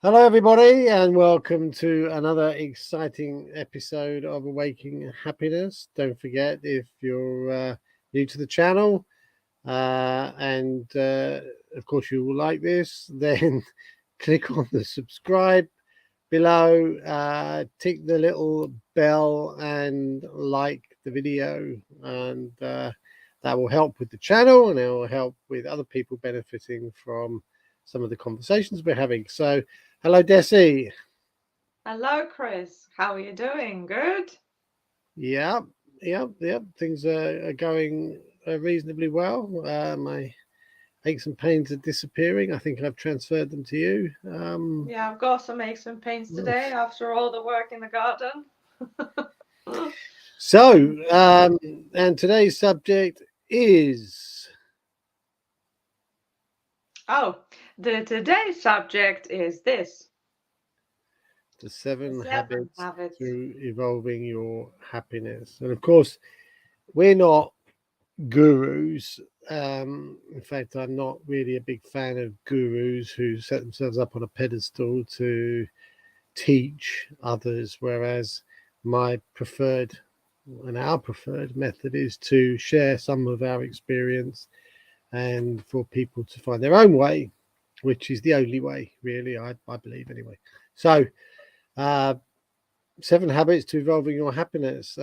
Hello, everybody, and welcome to another exciting episode of Awaking Happiness. Don't forget, if you're new to the channel and of course you will like this, then click on the subscribe below, tick the little bell and like the video, and that will help with the channel and it will help with other people benefiting from some of the conversations we're having. So, hello, Desi. Hello, Chris. How are you doing? Good? Yeah, yeah. Things are going reasonably well. My aches and pains are disappearing. I think I've transferred them to you. Yeah, I've got some aches and pains today after all the work in the garden. So, and today's subject is Oh, today's subject is this. the The seven seven habits habits. to evolving your happiness. And of course, we're not gurus. In fact, I'm not really a big fan of gurus who set themselves up on a pedestal to teach others, whereas my preferred and our preferred method is to share some of our experience and for people to find their own way, which is the only way, really, I believe, anyway. So, uh, seven habits to evolving your happiness.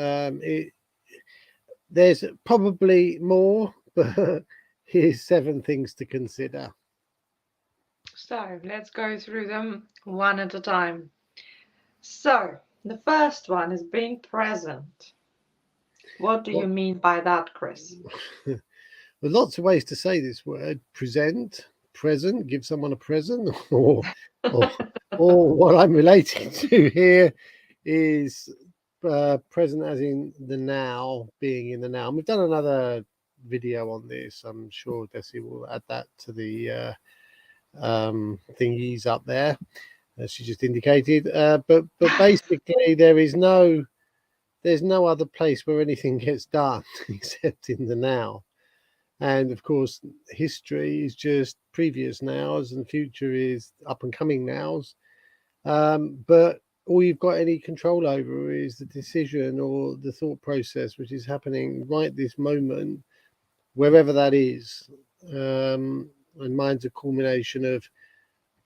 There's probably more, but here's seven things to consider. So let's go through them one at a time. So, the first one is being present. What do you Well, mean by that, Chris? there's lots of ways to say this word: present, present, give someone a present, or, or what I'm relating to here is present as in the now, being in the now. And we've done another video on this. I'm sure Desi will add that to the thingies up there, as she just indicated. But basically, there's no other place where anything gets done except in the now. And of course, history is just previous nows, and future is up and coming nows. But all you've got any control over is the decision or the thought process which is happening right this moment, wherever that is. And mine's a culmination of,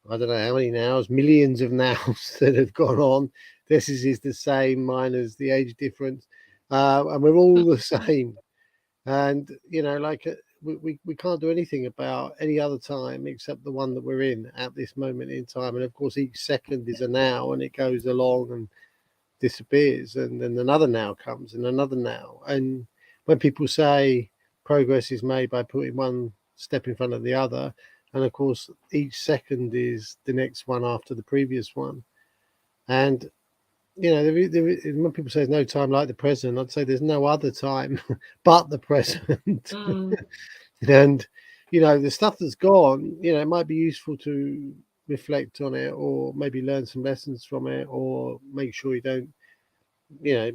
I don't know how many nows, millions of nows that have gone on. This is the same, mine is the age difference. And we're all the same. And, like we can't do anything about any other time except the one that we're in at this moment in time. And of course, each second is a now and it goes along and disappears. And then another now comes and another now. And when people say progress is made by putting one step in front of the other, and of course, each second is the next one after the previous one. And when people say there's no time like the present, I'd say there's no other time but the present. Mm, And the stuff that's gone, it might be useful to reflect on it, or maybe learn some lessons from it, or make sure you don't,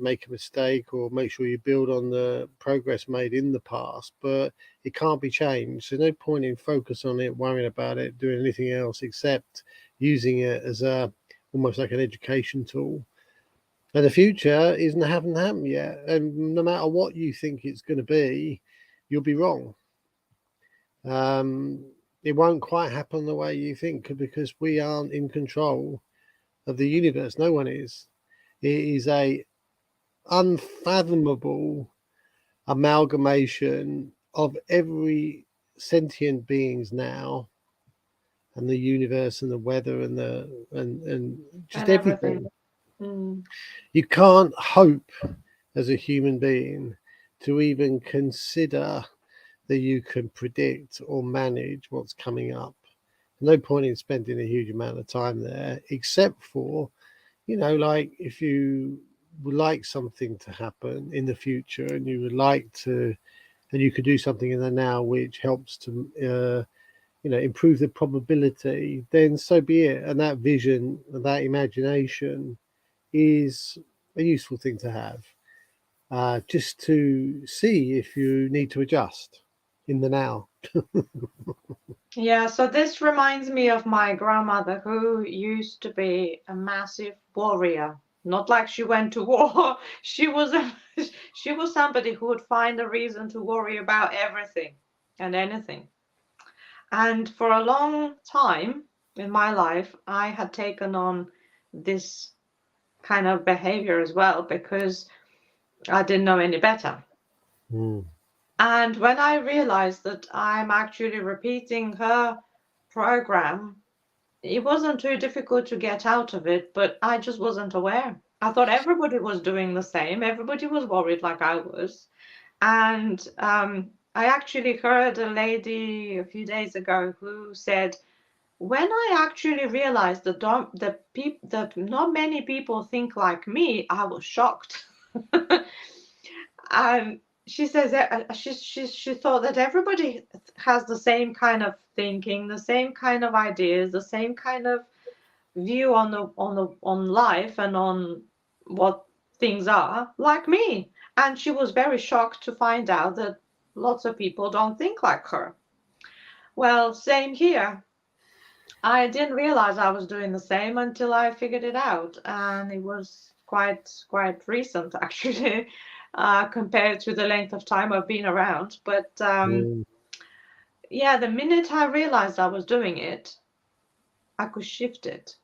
make a mistake, or make sure you build on the progress made in the past. But it can't be changed. There's no point in focus on it, worrying about it, doing anything else except using it as a almost like an education tool. And the future haven't happened yet. And no matter what you think it's going to be, you'll be wrong. Um, it won't quite happen the way you think, because we aren't in control of the universe. No one is. It is a unfathomable amalgamation of every sentient beings now, and the universe and the weather and and just and everything. everything. Mm, You can't hope as a human being to even consider that you can predict or manage what's coming up. No point in spending a huge amount of time there, except for, like if you would like something to happen in the future and you would like to, and you could do something in the now which helps to, improve the probability, then so be it. And that vision, that imagination is a useful thing to have, just to see if you need to adjust in the now. Yeah, so this reminds me of my grandmother who used to be a massive warrior. Not like she went to war. She was somebody who would find a reason to worry about everything and anything. And for a long time in my life, I had taken on this kind of behavior as well because I didn't know any better. Mm. And when I realized that I'm actually repeating her program, it wasn't too difficult to get out of it, but I just wasn't aware. I thought everybody was doing the same. Everybody was worried like I was. And I actually heard a lady a few days ago who said, when I actually realized that not many people think like me, I was shocked. And she says that she thought that everybody has the same kind of thinking, the same kind of ideas, the same kind of view on life and on what things are like me. And she was very shocked to find out that lots of people don't think like her. Well, same here. I didn't realize I was doing the same until I figured it out, and it was quite recent actually, compared to the length of time I've been around. But Mm. yeah, the minute I realized I was doing it, I could shift it.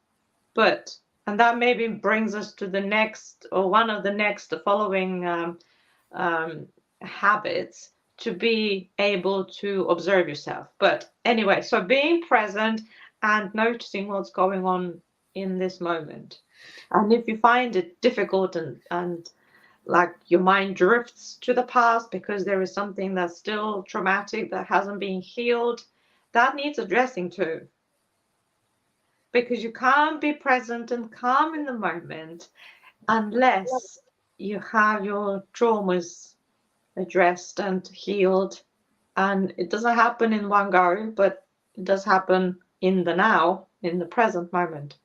But and that maybe brings us to the next or one of the next following um, habits to be able to observe yourself. But anyway, so being present and noticing what's going on in this moment. And if you find it difficult and like your mind drifts to the past because there is something that's still traumatic that hasn't been healed, that needs addressing too. Because you can't be present and calm in the moment unless you have your traumas addressed and healed. And it doesn't happen in one go, but it does happen in the now, in the present moment.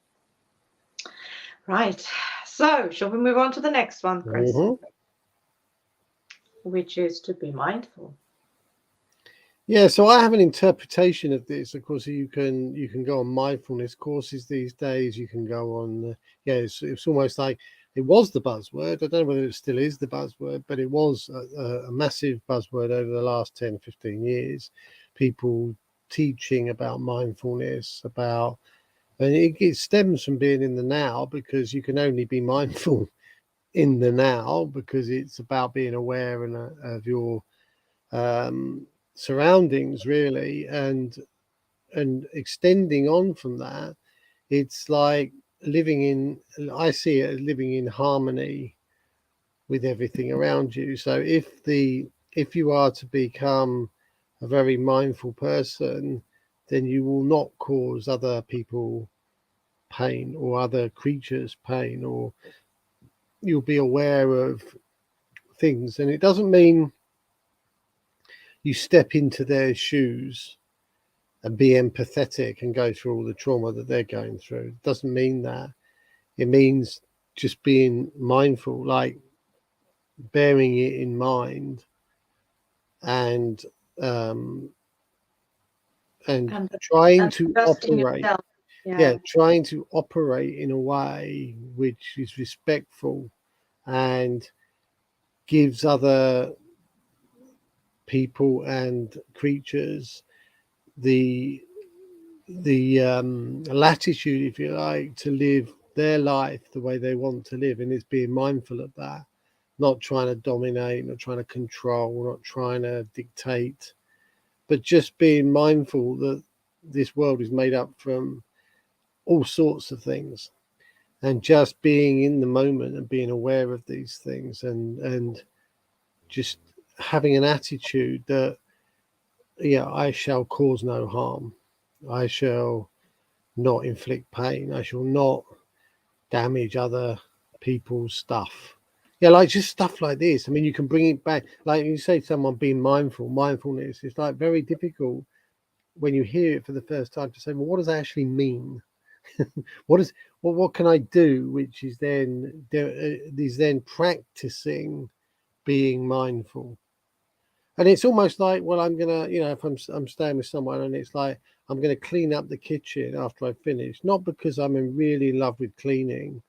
Right. So, shall we move on to the next one, Chris? Mhm. Which is to be mindful. Yeah, so I have an interpretation of this. Of course, you can go on mindfulness courses these days. You can go on, yeah, it's almost like it was the buzzword. I don't know whether it still is the buzzword, but it was a massive buzzword over the last 10, 15 years. People teaching about mindfulness, and it stems from being in the now, because you can only be mindful in the now, because it's about being aware of your um, surroundings, really, and extending on from that. It's like living in, I see it as living in harmony with everything around you. So if you are to become a very mindful person, then you will not cause other people pain or other creatures pain, or you'll be aware of things. And it doesn't mean you step into their shoes and be empathetic and go through all the trauma that they're going through. It doesn't mean that. It means just being mindful, like bearing it in mind, and um, and And trying and to trusting operate. yourself. Yeah, Yeah. trying to operate in a way which is respectful and gives other people and creatures the latitude, if you like, to live their life the way they want to live, and it's being mindful of that, not trying to dominate, not trying to control, not trying to dictate, but just being mindful that this world is made up from all sorts of things, and just being in the moment and being aware of these things, and just having an attitude that, yeah, I shall cause no harm, I shall not inflict pain, I shall not damage other people's stuff. Yeah, like just stuff like this. I mean, you can bring it back. Like you say, someone being mindfulness. It's like very difficult when you hear it for the first time to say, well, what does that actually mean? What can I do? Which is then practicing being mindful. And it's almost like, well, I'm gonna, if I'm staying with someone, and it's like I'm gonna clean up the kitchen after I finish, not because I'm in really love with cleaning,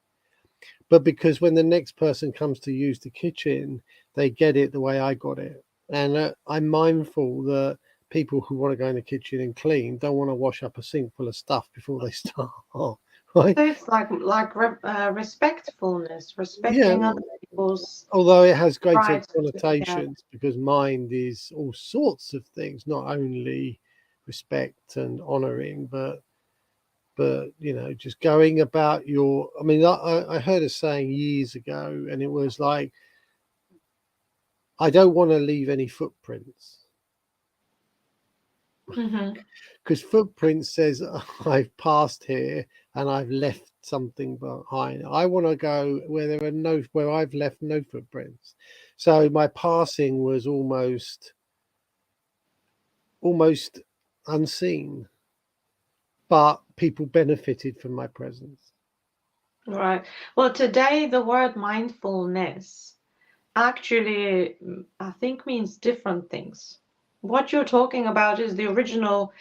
but because when the next person comes to use the kitchen, they get it the way I got it. And I'm mindful that people who want to go in the kitchen and clean don't want to wash up a sink full of stuff before they start, right? So it's like respectfulness, Yeah, respecting other people's although it has greater rights. Yeah. connotations because mind is all sorts of things, not only respect and honoring, but just going about your. I mean, I heard a saying years ago, and it was like, I don't want to leave any footprints, Mm-hmm. because footprints says I've passed here and I've left something behind. I want to go where I've left no footprints. So my passing was almost unseen, but people benefited from my presence. Right. Well, today the word mindfulness actually, I think, means different things. What you're talking about is the original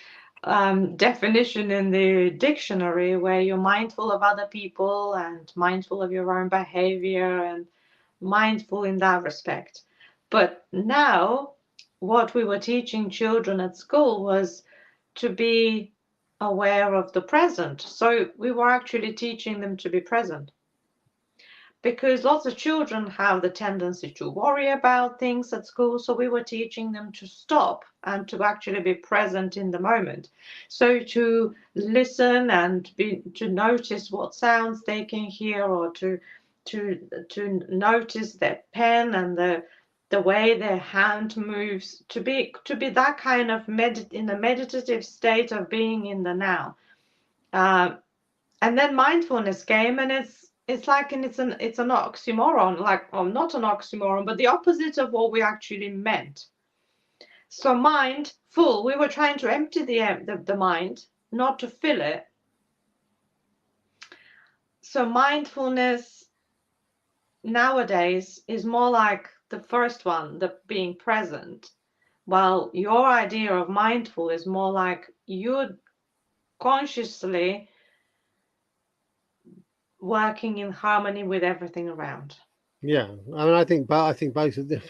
definition in the dictionary, where you're mindful of other people and mindful of your own behavior and mindful in that respect. But now, what we were teaching children at school was to be aware of the present. So we were actually teaching them to be present, because lots of children have the tendency to worry about things at school. So we were teaching them to stop and to actually be present in the moment. So to listen and to notice what sounds they can hear, or to notice their pen and the way their hand moves, to be that kind of in a meditative state of being in the now. And then mindfulness came, and it's like, and it's an oxymoron, like, or not an oxymoron, but the opposite of what we actually meant. So mindful, we were trying to empty the mind, not to fill it. So mindfulness nowadays is more like the first one, the being present, while your idea of mindful is more like you consciously working in harmony with everything around. Yeah, I mean, I think both of them,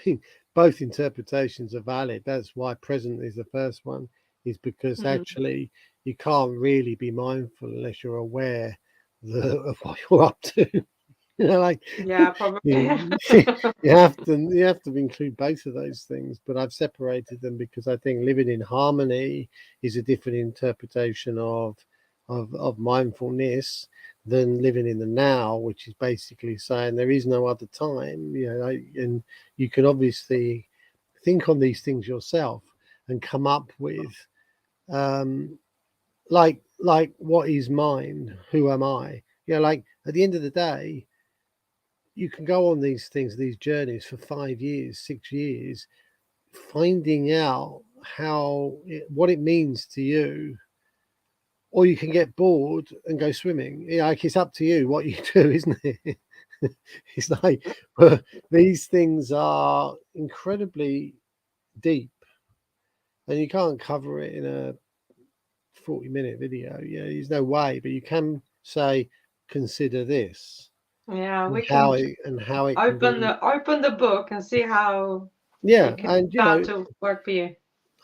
both interpretations are valid. That's why present is the first one, is because actually you can't really be mindful unless you're aware of what you're up to. Like, Yeah, probably. you have to include both of those things. But I've separated them because I think living in harmony is a different interpretation of mindfulness than living in the now, which is basically saying there is no other time. And you can obviously think on these things yourself and come up with like what is mine? Who am I? Like at the end of the day, you can go on these things, these journeys for 5 years, 6 years, finding out what it means to you, or you can get bored and go swimming. Like it's up to you what you do, isn't it? It's like, these things are incredibly deep, and you can't cover it in a 40-minute video. There's no way, but you can say, consider this. Yeah, we How can it can be. open the book and see how Yeah, it can and start to work for you.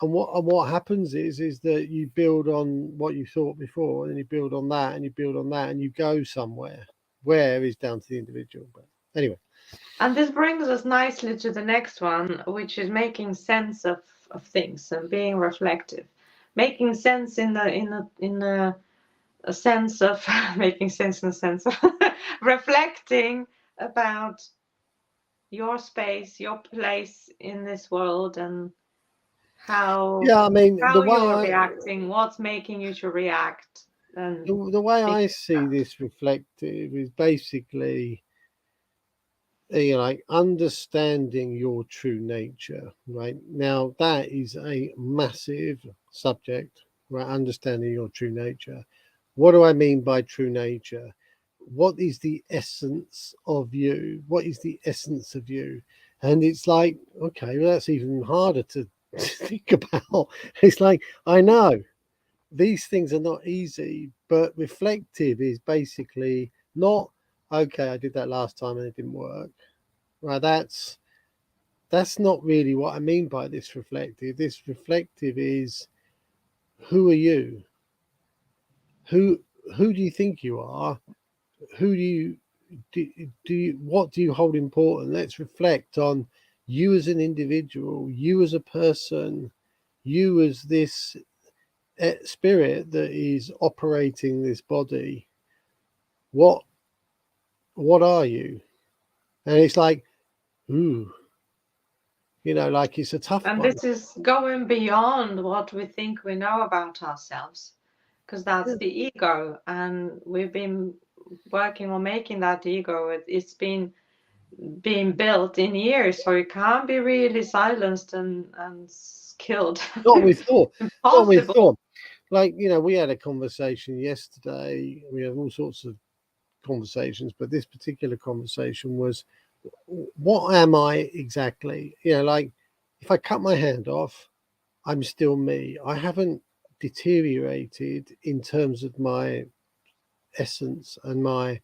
and what happens is that you build on what you thought before, and then you build on that, and you build on that, and you go somewhere. Where is down to the individual, but anyway. And this brings us nicely to the next one, which is making sense of things and being reflective. Making sense in the a sense of making sense in the sense of reflecting about your space, your place in this world, and how Yeah, I mean, you're reacting, what's making you to react. And the way I see this reflective is basically, like understanding your true nature. Right now, that is a massive subject. Right, understanding your true nature. What do I mean by true nature? What is the essence of you? What is the essence of you? And it's like, okay, well, that's even harder to think about. It's like, I know these things are not easy, but reflective is basically not, okay, I did that last time and it didn't work. Right, that's not really what I mean by this reflective. This reflective is, who are you? Who do you think you are? Who do you what do you hold important? Let's reflect on you as an individual, you as a person, you as this spirit that is operating this body. What are you? And it's like, ooh, like it's a tough And one. this is going beyond what we think we know about ourselves, because that's the ego, and we've been working on making that ego. It's been being built in years, so it can't be really silenced and killed. Not with thought. Not with Impossible. thought. Like, we had a conversation yesterday. We have all sorts of conversations, but this particular conversation was, what am I exactly? Like, if I cut my hand off, I'm still me. I haven't deteriorated in terms of my essence and my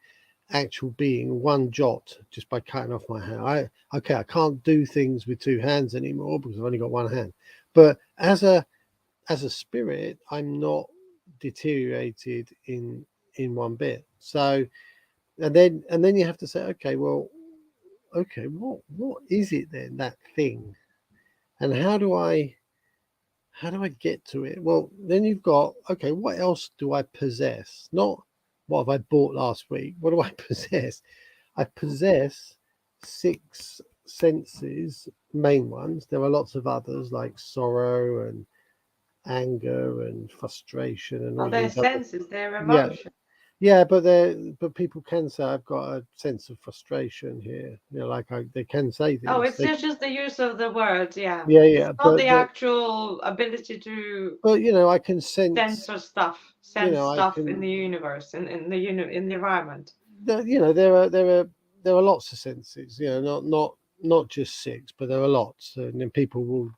actual being one jot just by cutting off my hand. I can't do things with two hands anymore because I've only got one hand. But as a spirit, I'm not deteriorated in one bit. So, and then you have to say, okay, well, okay, what is it then, that thing, and how do I get to it? Well, then you've got, okay, what else do I possess? Not what have I bought last week? What do I possess? I possess 6 senses, main ones. There are lots of others like sorrow and anger and frustration and all Well, their these other. senses, their Yeah, emotion. yeah, but people can say I've got a sense of frustration here. Like they can say Oh, this. it's just the use of the words, yeah. It's Yeah, not the actual ability to but I can sense. censor stuff, sense I stuff in the can. universe, in the environment. There are lots of senses. Not just 6, but there are lots, and then people will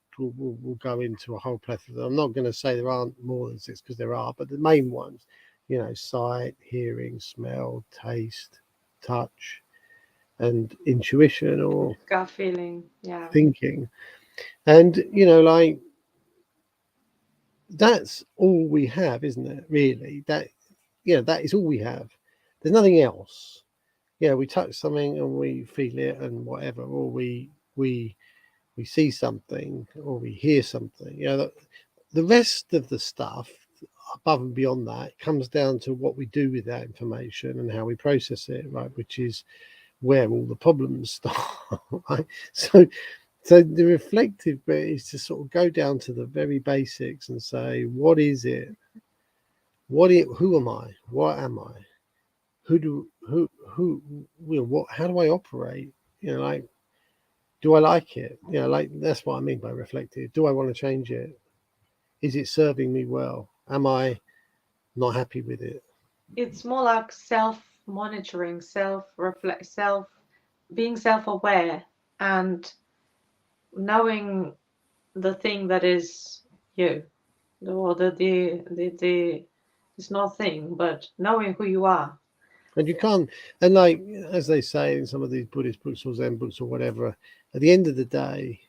go into a whole plethora. I'm not going to say there aren't more than 6, because there are, but the main ones, sight, hearing, smell, taste, touch, and intuition or Gut feeling, yeah. thinking. And like, that's all we have, isn't it? Really, that is all we have. There's nothing else. We touch something and we feel it and whatever, or we see something or we hear something. The rest of the stuff above and beyond that comes down to what we do with that information and how we process it, right? Which is where all the problems start, right? So the reflective bit is to sort of go down to the very basics and say, what is it? Who am I? What am I? How do I operate? Like, do I like it? Like, that's what I mean by reflective. Do I want to change it? Is it serving me well? Am I not happy with it? It's more like self-monitoring, self-reflect, being self-aware, and knowing the thing that is you, or the it's not thing, but knowing who you are. And you can't, and like, as they say in some of these Buddhist books or Zen books or whatever, at the end of the day,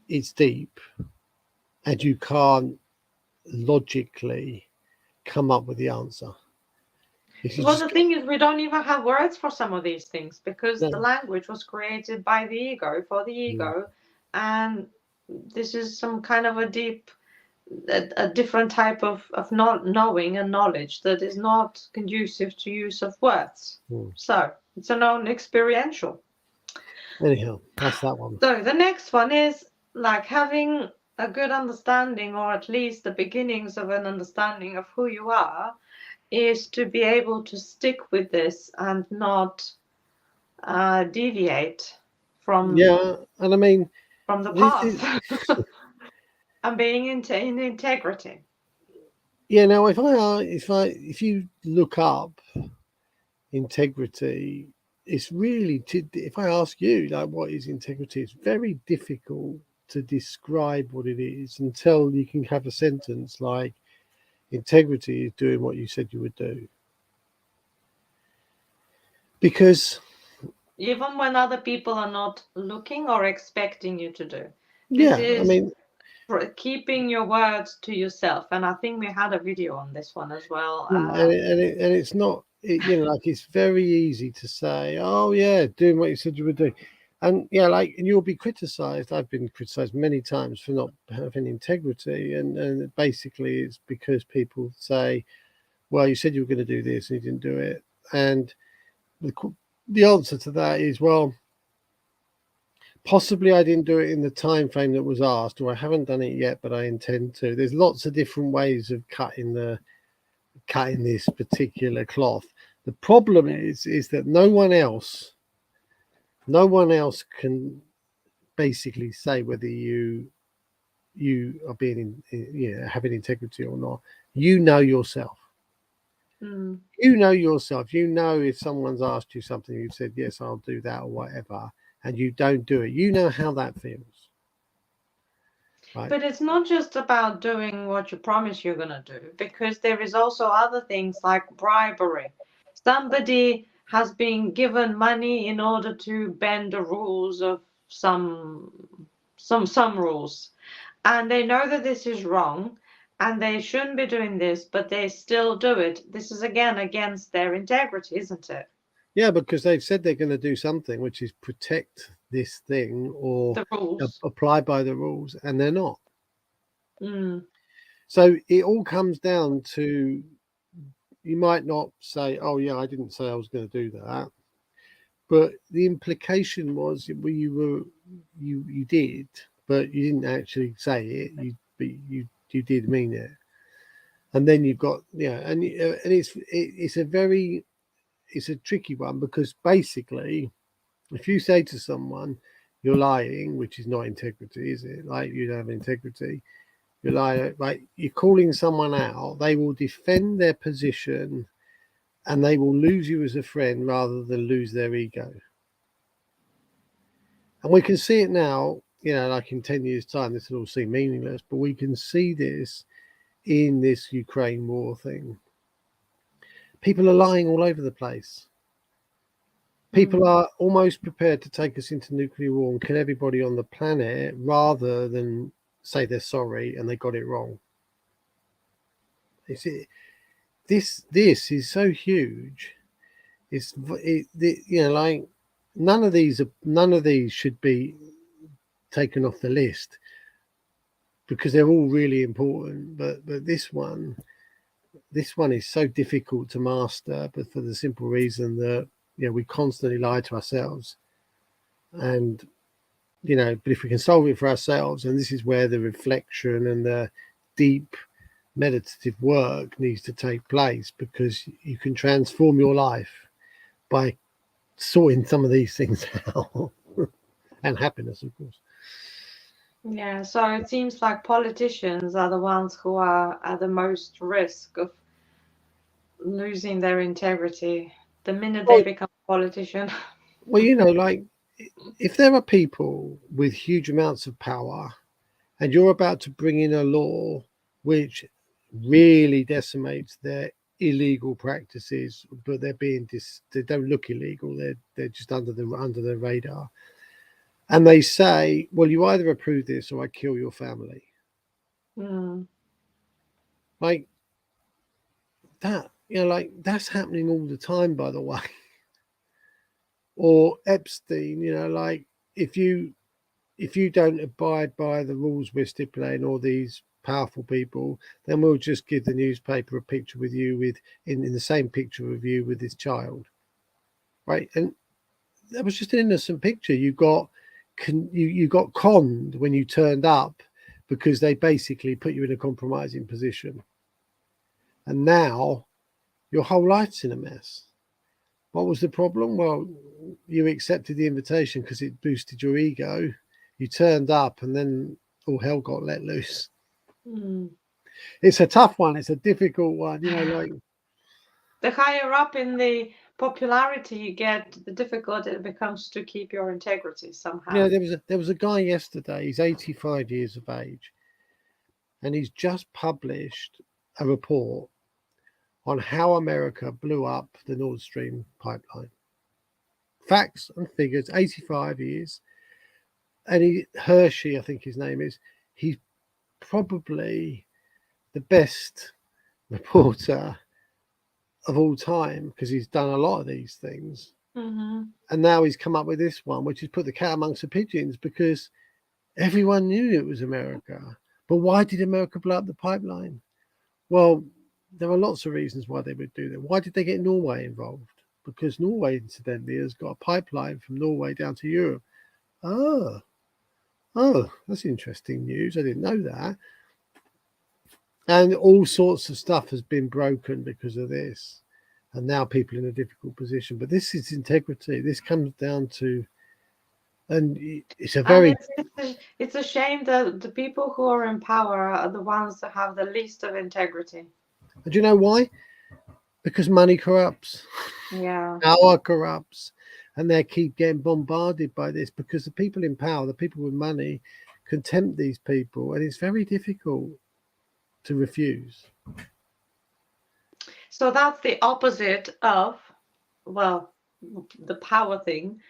it's deep, and you can't logically come up with the answer. Well, the thing is, we don't even have words for some of these things, because the No. language was created by the ego, for the ego, and this is some kind of a different type of not knowing and knowledge that is not conducive to use of words. So it's a non-experiential. Anyhow, that's that one. So the next one is like having a good understanding, or at least the beginnings of an understanding of who you are, is to be able to stick with this and not deviate from And I mean, from the this path. is And being in integrity. now if you look up integrity, it's really, if I ask you, like, what is integrity, it's very difficult to describe what it is until you can have a sentence like, integrity is doing what you said you would do. Because Even when other people are not looking or expecting you to do. yeah, This is I mean, keeping your words to yourself. And I think we had a video on this one as well. and it's not, you know, like, it's very easy to say, oh yeah, doing what you said you would do. And yeah, like, and you'll be criticized. I've been criticized many times for not having integrity, and basically it's because people say, well, you said you were going to do this and you didn't do it. And the answer to that is, well, possibly I didn't do it in the time frame that was asked, or I haven't done it yet, but I intend to. There's lots of different ways of cutting this particular cloth. The problem is that no one else can basically say whether you are being having integrity or not. You know yourself. You know yourself. You know if someone's asked you something, you've said yes, I'll do that or whatever, and you don't do it. You know how that feels. Right. But it's not just about doing what you promise you're going to do, because there is also other things like bribery. Somebody has been given money in order to bend the rules of some rules, and they know that this is wrong and they shouldn't be doing this, but they still do it. This is again against their integrity, isn't it? Yeah, because they've said they're going to do something, which is protect this thing or The rules. apply by the rules, and they're not. Mm. So it all comes down to, you might not say, oh yeah, I didn't say I was going to do that, but the implication was you did, but you didn't actually say it. You did mean it. And then you've got, and it's a tricky one, because basically, if you say to someone you're lying, which is not integrity, is it? Like, you don't have integrity, you're lying, like, you're calling someone out, they will defend their position and they will lose you as a friend rather than lose their ego. And we can see it now, like in 10 years' time, this will all seem meaningless, but we can see this in this Ukraine war thing. People are lying all over the place. People are almost prepared to take us into nuclear war and kill everybody on the planet rather than say they're sorry and they got it wrong. This is so huge. Like, none of these should be taken off the list because they're all really important. But this one is so difficult to master, but for the simple reason that we constantly lie to ourselves. And but if we can solve it for ourselves, and this is where the reflection and the deep meditative work needs to take place, because you can transform your life by sorting some of these things out. And happiness, of course. Yeah, so it seems like politicians are the ones who are at the most risk of losing their integrity the minute they become a politician. Well, like, if there are people with huge amounts of power and you're about to bring in a law which really decimates their illegal practices, but they're being they don't look illegal, they're just under the radar, and they say, well, you either approve this or I kill your family. Like that, like, that's happening all the time, by the way. Or Epstein, like, if you don't abide by the rules we're stipulating, or these powerful people, then we'll just give the newspaper a picture with you in the same picture of you with this child, right? And that was just an innocent picture. You got conned when you turned up, because they basically put you in a compromising position, and now your whole life's in a mess. What was the problem? Well, you accepted the invitation because it boosted your ego. You turned up, and then all hell got let loose. It's a tough one. It's a difficult one. Like, the higher up in the popularity you get, the difficult it becomes to keep your integrity somehow. Yeah, there was a guy yesterday. He's 85 years of age, and he's just published a report on how America blew up the Nord Stream pipeline. Facts and figures. 85 years, and Hershey, I think his name is. He's probably the best reporter of all time because he's done a lot of these things. Mm-hmm. And now he's come up with this one, which has put the cat amongst the pigeons because everyone knew it was America. But why did America blow up the pipeline? Well, there are lots of reasons why they would do that. Why did they get Norway involved? Because Norway, incidentally, has got a pipeline from Norway down to Europe. Oh, that's interesting news. I didn't know that. And all sorts of stuff has been broken because of this. And now people in a difficult position. But this is integrity. This comes down to, and it's a very... It's a shame that the people who are in power are the ones that have the least of integrity. And do you know why? Because money corrupts. Yeah. Power corrupts. And they keep getting bombarded by this because the people in power, the people with money, can tempt these people. And it's very difficult to refuse. So that's the opposite of, well, the power thing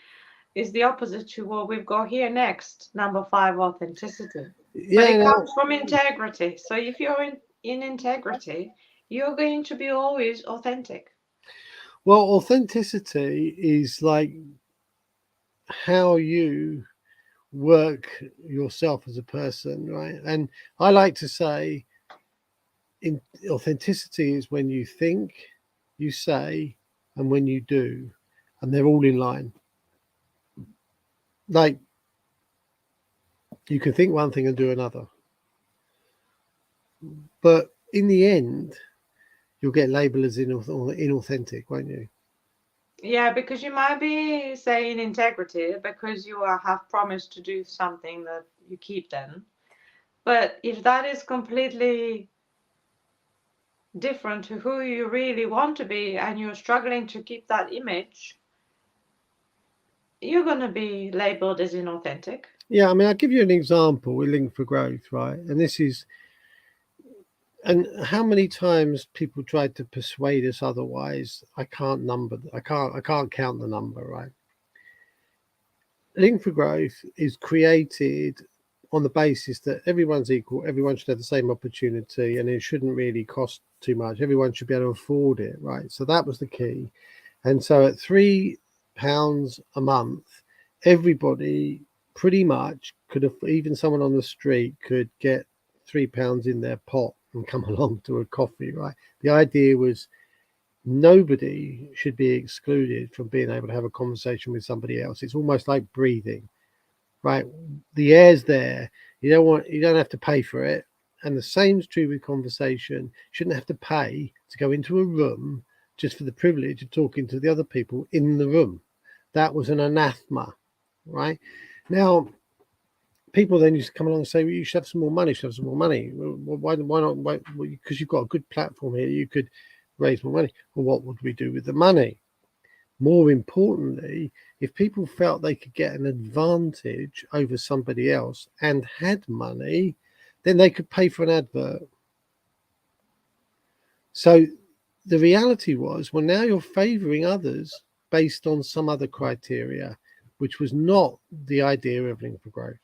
is the opposite to what we've got here next. Number 5, authenticity. Yeah, but it comes from integrity. So if you're in integrity, you're going to be always authentic. Well, authenticity is like how you work yourself as a person, right? And I like to say authenticity is when you think, you say, and when you do, and they're all in line. Like you can think one thing and do another, but in the end you'll get labeled as inauthentic, won't you? Yeah, because you might be saying integrity because you have promised to do something that you keep then. But if that is completely different to who you really want to be and you're struggling to keep that image, you're going to be labeled as inauthentic. Yeah, I mean, I'll give you an example with Link for Growth, right? And this is, and how many times people tried to persuade us otherwise, I can't count the number, right? Link for Growth is created on the basis that everyone's equal, everyone should have the same opportunity, and it shouldn't really cost too much. Everyone should be able to afford it, right? So that was the key. And so at £3 a month, everybody pretty much could have, even someone on the street could get £3 in their pot and come along to a coffee, right? The idea was nobody should be excluded from being able to have a conversation with somebody else. It's almost like breathing, right? The air's there. You don't have to pay for it. And the same is true with conversation. You shouldn't have to pay to go into a room just for the privilege of talking to the other people in the room. That was an anathema, right? Now, people then used to come along and say, well, you should have some more money, Well, why not? Because you've got a good platform here, you could raise more money. Well, what would we do with the money? More importantly, if people felt they could get an advantage over somebody else and had money, then they could pay for an advert. So the reality was, well, now you're favoring others based on some other criteria, which was not the idea of Link for Growth.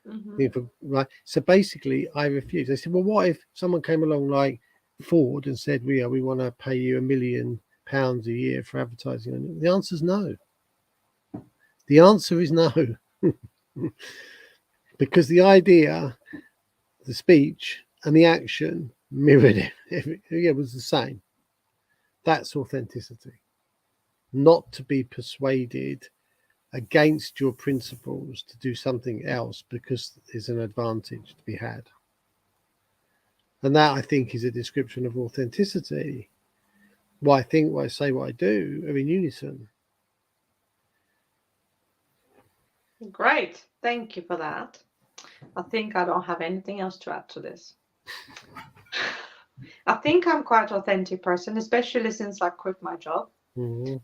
Mm-hmm. Right. So basically, I refused. They said, well, what if someone came along like Ford and said, we want to pay you £1 million a year for advertising? And the answer is no. The answer is no. Because the idea, the speech, and the action mirrored it. It was the same. That's authenticity. Not to be persuaded against your principles to do something else because there's an advantage to be had. And that, I think, is a description of authenticity. What I think, what I say, what I do are in unison. Great. Thank you for that. I think I don't have anything else to add to this. I think I'm quite an authentic person, especially since I quit my job. Mm-hmm.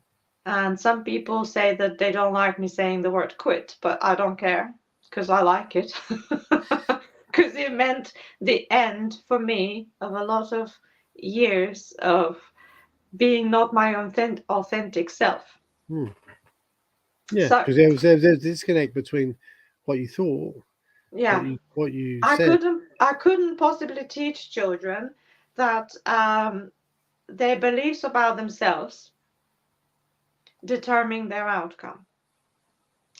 And some people say that they don't like me saying the word quit, but I don't care because I like it. Because it meant the end for me of a lot of years of being not my authentic self. Yeah, So because there's a disconnect between what you thought, yeah, what you I said. couldn't possibly teach children that their beliefs about themselves determine their outcome.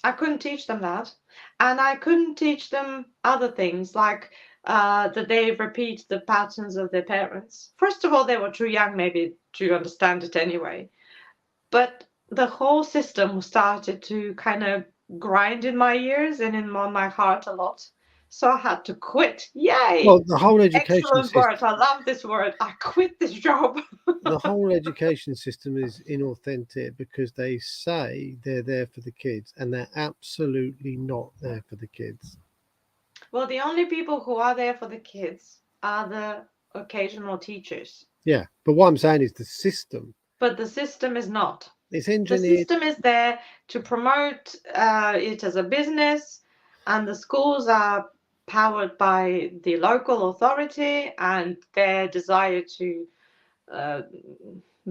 I couldn't teach them that. And I couldn't teach them other things like that they repeat the patterns of their parents. First of all, they were too young maybe to understand it anyway. But the whole system started to kind of grind in my ears and in my heart a lot. So I had to quit. Yay! Well, the whole education Excellent word. system, I love this word. I quit this job. the whole education system is inauthentic because they say they're there for the kids, and they're absolutely not there for the kids. Well, the only people who are there for the kids are the occasional teachers. Yeah, but what I'm saying is the system. But the system is not. It's The engineered. system is there to promote it as a business, and the schools are powered by the local authority and their desire to uh,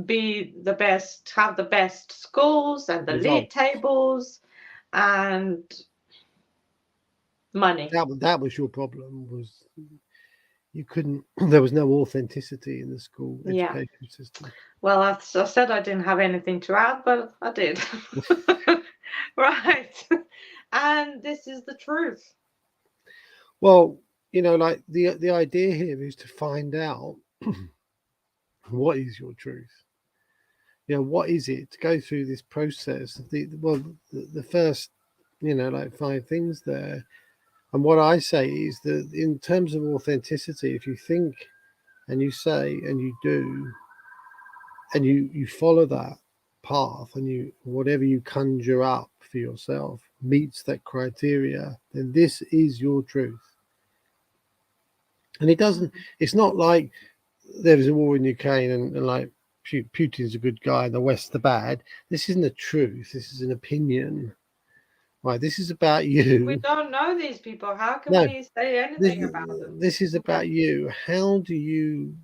be the best, have the best schools and the league Results. tables and money. That was your problem. Was you couldn't? There was no authenticity in the school Yeah. education system. Well, I said I didn't have anything to add, but I did. Right. And this is the truth. Well, like the idea here is to find out what is your truth. What is it? To go through this process. The first, like 5 things there. And what I say is that in terms of authenticity, if you think and you say and you do, and you follow that path, and you whatever you conjure up for yourself meets that criteria, then this is your truth. And it's not like there is a war in Ukraine and like Putin's a good guy and the West's the bad. This isn't a truth. This is an opinion. Right. This is about you. We don't know these people. How can No, we say anything about them? This is about you. How do you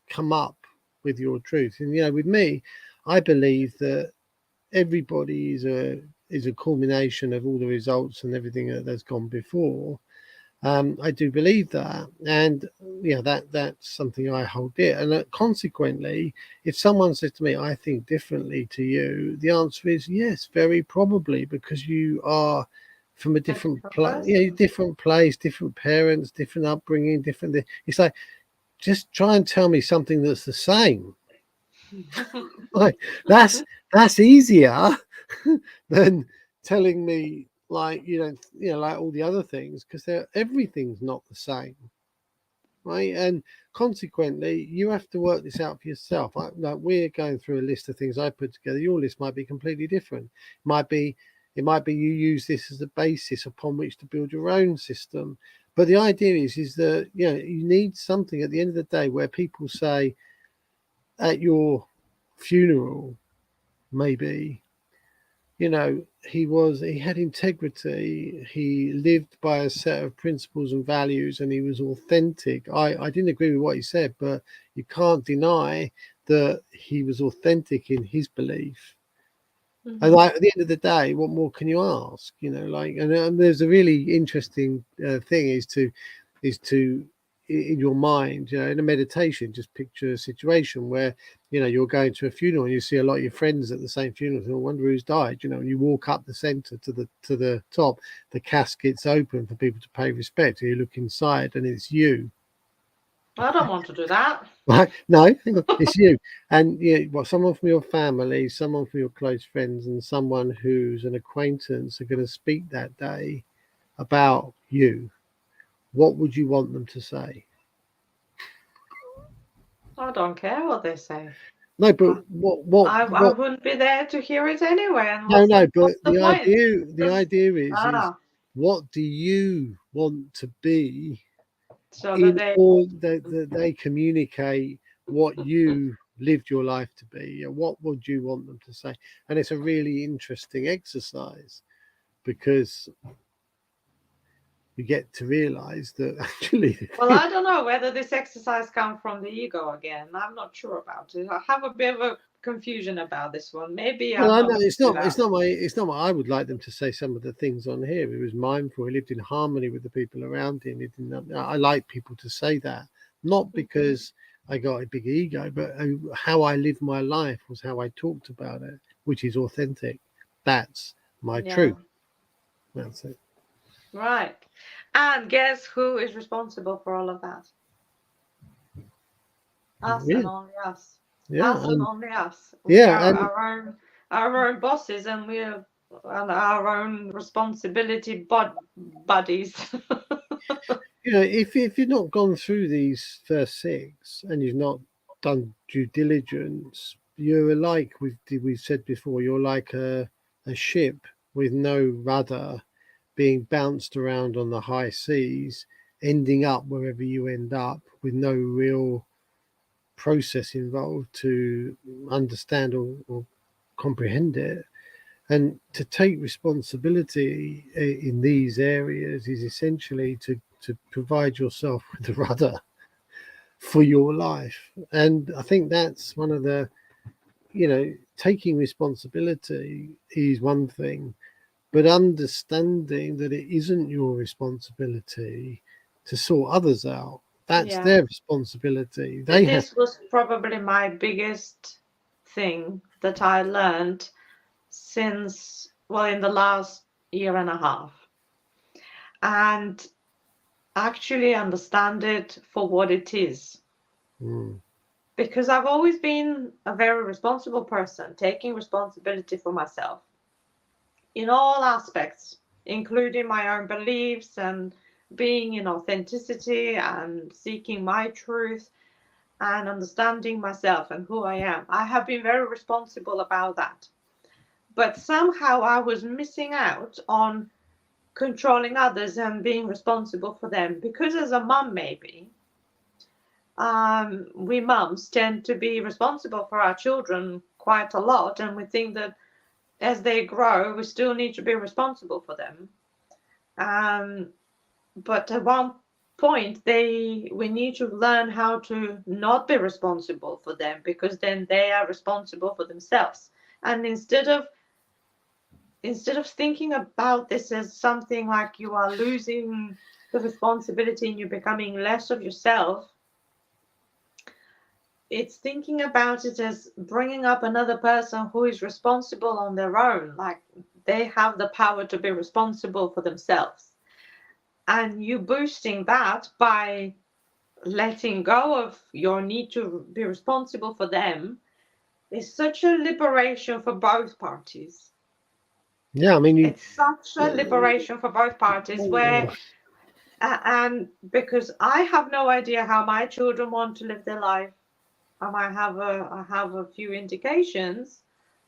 come up with your truth? And with me, I believe that everybody is a culmination of all the results and everything that's gone before. I do believe that, and that's something I hold dear. And consequently, if someone says to me, "I think differently to you," the answer is yes, very probably, because you are from a different place, different place, different parents, different upbringing, different. It's like just try and tell me something that's the same. Like that's easier than telling me like like all the other things, because everything's not the same, right? And consequently you have to work this out for yourself. Like we're going through a list of things I put together. Your list might be completely different. It might be you use this as a basis upon which to build your own system. But the idea is that you need something at the end of the day where people say at your funeral, maybe, he had integrity, he lived by a set of principles and values, and he was authentic. I didn't agree with what he said, but you can't deny that he was authentic in his belief. Mm-hmm. And at the end of the day, what more can you ask? And there's a really interesting thing is to in your mind, in a meditation, just picture a situation where you're going to a funeral and you see a lot of your friends at the same funeral. And I wonder who's died. And you walk up the center to the top, the casket's open for people to pay respect. And you look inside, and it's you. I don't want to do that. Right? No, it's you. And someone from your family, someone from your close friends, and someone who's an acquaintance are going to speak that day about you. What would you want them to say? I don't care what they say. No, but what I wouldn't be there to hear it anyway. And but the idea is what do you want to be? So that they communicate what you lived your life to be, what would you want them to say? And it's a really interesting exercise, because you get to realize that actually Well, I don't know whether this exercise comes from the ego again. I'm not sure about it. I have a bit of a confusion about this one. Maybe well, I'm I not know gonna do that. it's not what I would like them to say. Some of the things on here, he was mindful, he lived in harmony with the people around him. He didn't, I like people to say that, not because I got a big ego, but how I lived my life was how I talked about it, which is authentic. That's my Yeah. truth. That's it. Right. And guess who is responsible for all of that? Us Yeah. and only us. Yeah, Us and only us. We yeah, are and our own bosses, and we are our own responsibility buddies. you know, if you've not gone through these first 6 and you've not done due diligence, you're like we've said before, you're like a ship with no rudder, being bounced around on the high seas, ending up wherever you end up, with no real process involved to understand or comprehend it. And to take responsibility in these areas is essentially to provide yourself with the rudder for your life. And I think that's one of the, taking responsibility is one thing, but understanding that it isn't your responsibility to sort others out. That's Yeah. their responsibility. They have. This was probably my biggest thing that I learned since, well, in the last year and a half. And actually understand it for what it is. Because I've always been a very responsible person, taking responsibility for myself in all aspects, including my own beliefs and being in authenticity and seeking my truth and understanding myself and who I am. I have been very responsible about that. But somehow I was missing out on controlling others and being responsible for them, because as a mum, maybe we mums tend to be responsible for our children quite a lot, and we think that as they grow we still need to be responsible for them, but at one point we need to learn how to not be responsible for them, because then they are responsible for themselves. And instead of thinking about this as something like you are losing the responsibility and you're becoming less of yourself, it's thinking about it as bringing up another person who is responsible on their own, like they have the power to be responsible for themselves. And you boosting that by letting go of your need to be responsible for them is such a liberation for both parties. Yeah, I mean, it's such a liberation for both parties, where and because I have no idea how my children want to live their life. I have a few indications,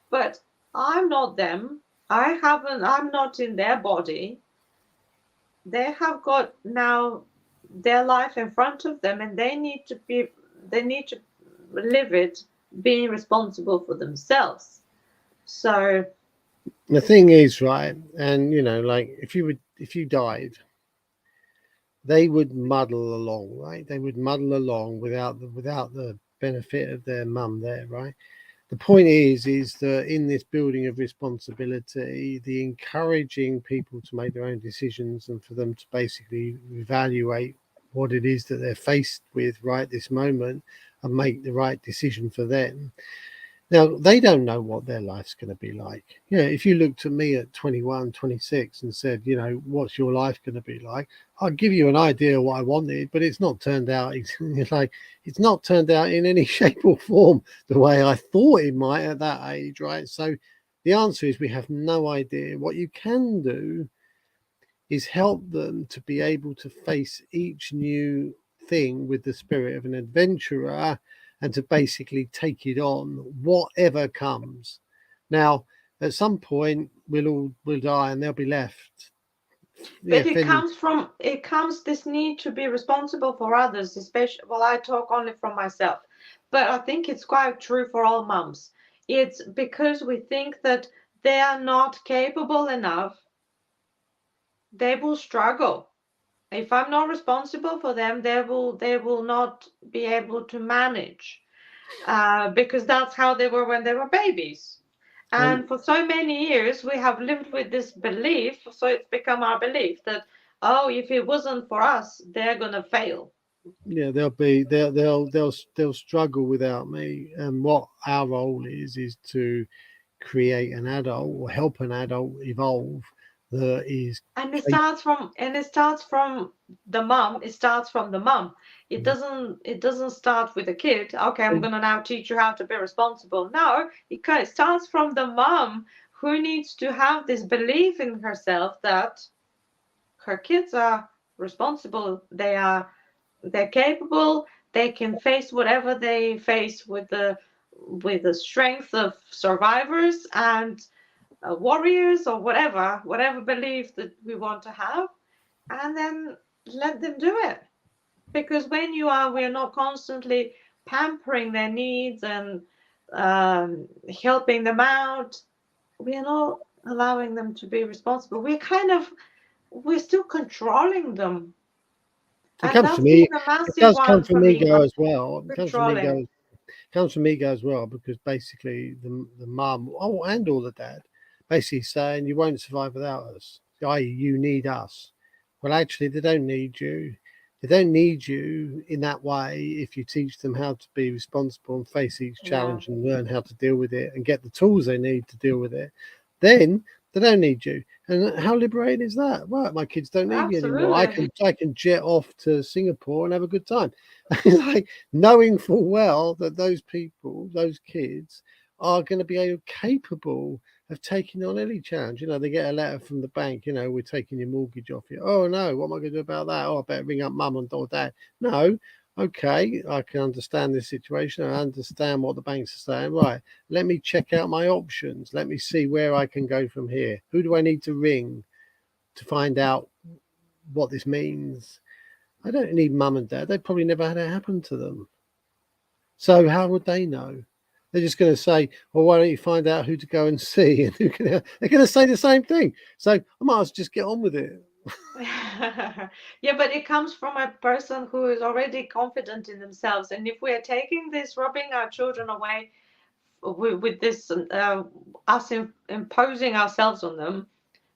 but I'm not them. I'm not in their body. They have got now their life in front of them, and they need to live it being responsible for themselves. So the thing is, right, and like if you died, they would muddle along, right? They would muddle along without the benefit of their mum there, right? The point is that in this building of responsibility, the encouraging people to make their own decisions and for them to basically evaluate what it is that they're faced with right this moment and make the right decision for them. Now, they don't know what their life's going to be like. If you looked at me at 21, 26 and said, what's your life going to be like? I'd give you an idea of what I wanted, but it's not turned out. It's not turned out in any shape or form the way I thought it might at that age, right? So the answer is we have no idea. What you can do is help them to be able to face each new thing with the spirit of an adventurer, and to basically take it on, whatever comes. Now, at some point, we'll die and they'll be left. But it comes this need to be responsible for others, especially, well, I talk only from myself, but I think it's quite true for all mums. It's because we think that they are not capable enough, they will struggle. If I'm not responsible for them, they will not be able to manage, because that's how they were when they were babies. And for so many years, we have lived with this belief, so it's become our belief that, oh, if it wasn't for us, they're gonna fail. Yeah, they'll struggle without me. And what our role is to create an adult or help an adult evolve that is And it starts from the mom. It starts from the mom. It doesn't start with the kid. Okay, I'm gonna now teach you how to be responsible. No, it starts from the mom, who needs to have this belief in herself that her kids are responsible. They're capable. They can face whatever they face with the strength of survivors and warriors, or whatever belief that we want to have, and then let them do it. Because when we're not constantly pampering their needs and helping them out, we are not allowing them to be responsible. We're still controlling them. it And comes from that's been me. a It massive does come one for from me, ego as well. It controlling. comes from ego as well, because basically the mum, and all the dad, basically saying you won't survive without us. I.e., you need us. Well, actually, they don't need you. They don't need you in that way if you teach them how to be responsible and face each challenge and learn how to deal with it and get the tools they need to deal with it. Then they don't need you. And how liberating is that? Right, my kids don't need me anymore. Absolutely. I can jet off to Singapore and have a good time. It's like knowing full well that those people, those kids, are going to be capable of taking on any challenge. They get a letter from the bank, we're taking your mortgage off you. Oh no, what am I going to do about that? Oh, I better ring up mum or dad. No, okay, I can understand this situation. I understand what the banks are saying. Right, let me check out my options. Let me see where I can go from here. Who do I need to ring to find out what this means? I don't need mum and dad. They probably never had it happen to them. So how would they know? They're just going to say, "Well, why don't you find out who to go and see?" And they're going to say the same thing. So I might as well just get on with it. Yeah, but it comes from a person who is already confident in themselves. And if we are taking this, robbing our children away with this, us imposing ourselves on them,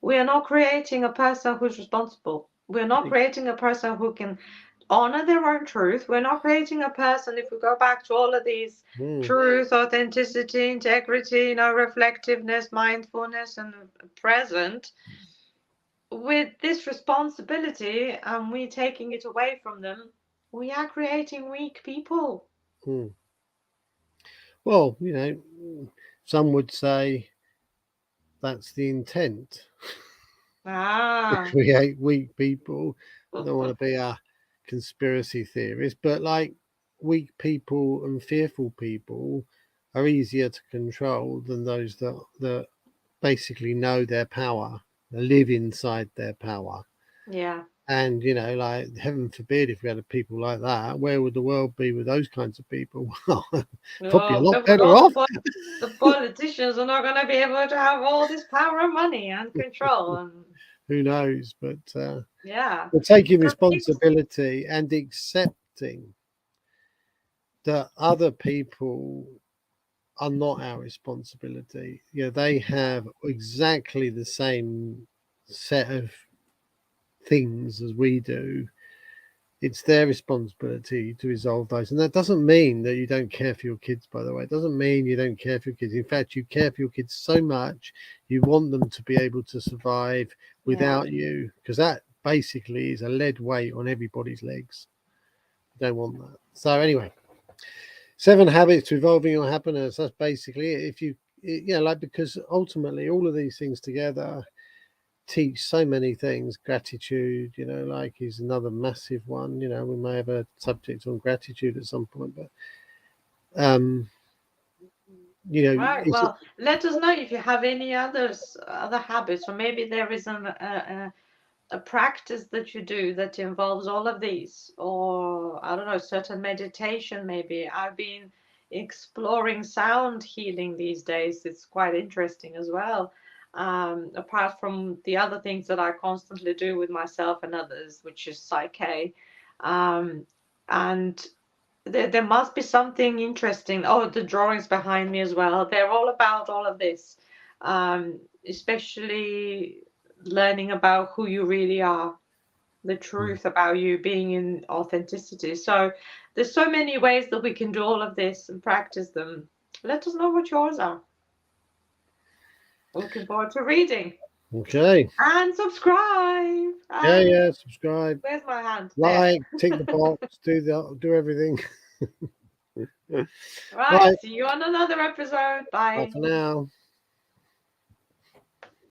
we are not creating a person who's responsible. We're not creating a person who can honor their own truth. We're not creating a person, if we go back to all of these truth, authenticity, integrity, reflectiveness, mindfulness, and present, with this responsibility and we taking it away from them, we are creating weak people. Well, some would say that's the intent to create weak people. I don't want to be a conspiracy theorist, but like weak people and fearful people are easier to control than those that basically know their power, live inside their power. Yeah. And like heaven forbid, if we had people like that, where would the world be with those kinds of people? Probably a lot better off. The politicians are not going to be able to have all this power and money and control. And who knows? But yeah, we're taking responsibility and accepting that other people are not our responsibility. They have exactly the same set of things as we do. It's their responsibility to resolve those. And that doesn't mean that you don't care for your kids, by the way. It doesn't mean you don't care for your kids. In fact, you care for your kids so much, you want them to be able to survive without you, because that basically is a lead weight on everybody's legs. You don't want that. So anyway, 7 habits to evolving your happiness. That's basically it. If you, because ultimately all of these things together teach so many things. Gratitude, is another massive one. We may have a subject on gratitude at some point, but right. Well, let us know if you have any other habits, or maybe there is a practice that you do that involves all of these, or I don't know, certain meditation. Maybe I've been exploring sound healing these days. It's quite interesting as well. Apart from the other things that I constantly do with myself and others, which is Psyche. And there must be something interesting. Oh, the drawings behind me as well. They're all about all of this, especially learning about who you really are, the truth about you, being in authenticity. So there's so many ways that we can do all of this and practice them. Let us know what yours are. Looking forward to reading. Okay. And subscribe. Yeah. Subscribe, Where's my hand? like, tick the box, do everything. Right. See you on another episode. Bye. Bye for now.